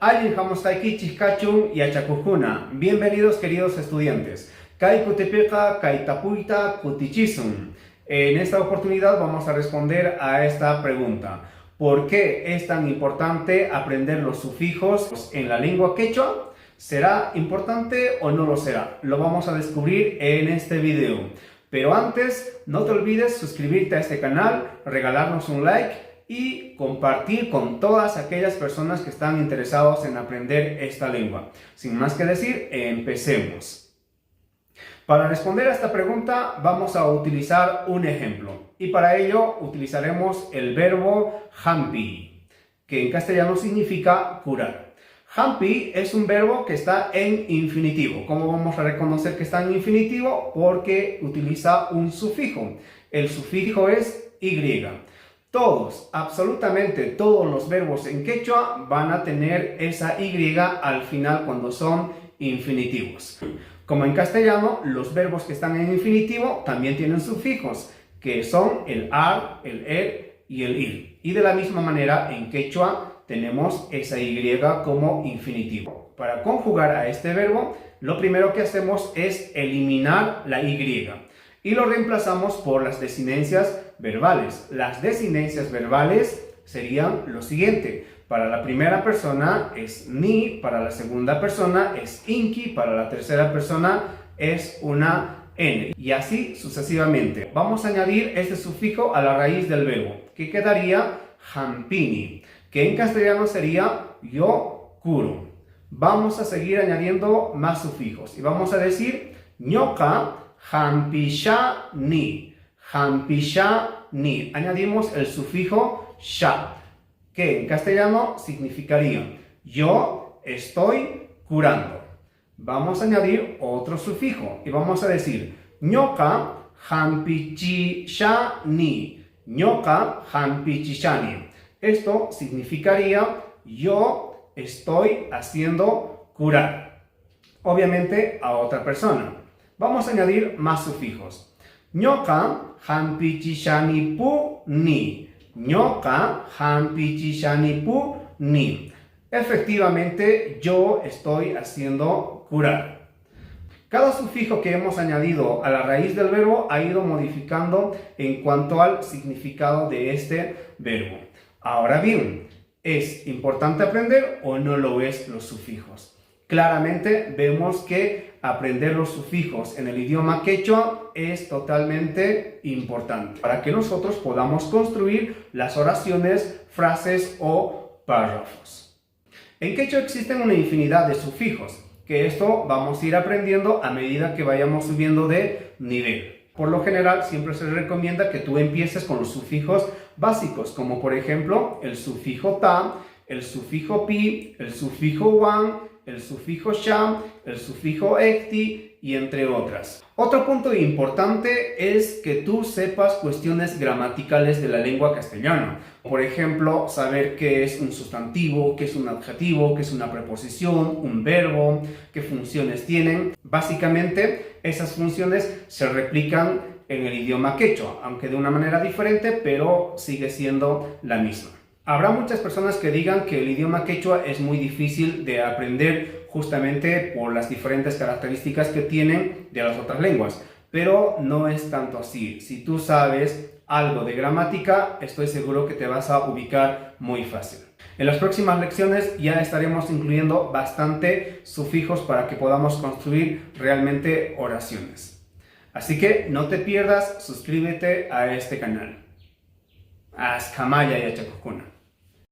Allin Hamostaiki Chiskachun y Achakujuna. Bienvenidos, queridos estudiantes. Kai Kutepeca, Kai Tapuita, Kutichisun. En esta oportunidad vamos a responder a esta pregunta. ¿Por qué es tan importante aprender los sufijos en la lengua quechua? ¿Será importante o no lo será? Lo vamos a descubrir en este video. Pero antes, no te olvides suscribirte a este canal, regalarnos un like y compartir con todas aquellas personas que están interesados en aprender esta lengua. Sin más que decir, empecemos. Para responder a esta pregunta vamos a utilizar un ejemplo y para ello utilizaremos el verbo hampi, que en castellano significa curar. Hampi es un verbo que está en infinitivo. ¿Cómo vamos a reconocer que está en infinitivo? Porque utiliza un sufijo. El sufijo es y. Todos, absolutamente todos los verbos en quechua van a tener esa y al final cuando son infinitivos. Como en castellano, los verbos que están en infinitivo también tienen sufijos, que son el ar, el y el ir. Y de la misma manera, en quechua tenemos esa y como infinitivo. Para conjugar a este verbo, lo primero que hacemos es eliminar la y. Y lo reemplazamos por las desinencias verbales. Las desinencias verbales serían lo siguiente. Para la primera persona es ni, para la segunda persona es inki, para la tercera persona es una n. Y así sucesivamente. Vamos a añadir este sufijo a la raíz del verbo, que quedaría hampini, que en castellano sería yo curo. Vamos a seguir añadiendo más sufijos. Y vamos a decir ñoka hampisha ni. Hampisha ni. Añadimos el sufijo sha, que en castellano significaría yo estoy curando. Vamos a añadir otro sufijo y vamos a decir ñoka hampichisha ni. Ñoka hampichisha ni. Esto significaría yo estoy haciendo curar. Obviamente a otra persona. Vamos a añadir más sufijos. Ñoka hampichisanipu ni. Ñoka hampichisanipu ni. Efectivamente, yo estoy haciendo curar. Cada sufijo que hemos añadido a la raíz del verbo ha ido modificando en cuanto al significado de este verbo. Ahora bien, ¿es importante aprender o no lo es los sufijos? Claramente vemos que aprender los sufijos en el idioma quechua es totalmente importante para que nosotros podamos construir las oraciones, frases o párrafos. En quechua existen una infinidad de sufijos, que esto vamos a ir aprendiendo a medida que vayamos subiendo de nivel. Por lo general, siempre se recomienda que tú empieces con los sufijos básicos, como por ejemplo el sufijo ta, el sufijo pi, el sufijo wan, el sufijo sha, el sufijo ecti y entre otras. Otro punto importante es que tú sepas cuestiones gramaticales de la lengua castellana. Por ejemplo, saber qué es un sustantivo, qué es un adjetivo, qué es una preposición, un verbo, qué funciones tienen. Básicamente, esas funciones se replican en el idioma quechua, aunque de una manera diferente, pero sigue siendo la misma. Habrá muchas personas que digan que el idioma quechua es muy difícil de aprender justamente por las diferentes características que tienen de las otras lenguas, pero no es tanto así. Si tú sabes algo de gramática, estoy seguro que te vas a ubicar muy fácil. En las próximas lecciones ya estaremos incluyendo bastante sufijos para que podamos construir realmente oraciones. Así que no te pierdas, suscríbete a este canal. Askamaya y Achakukuna.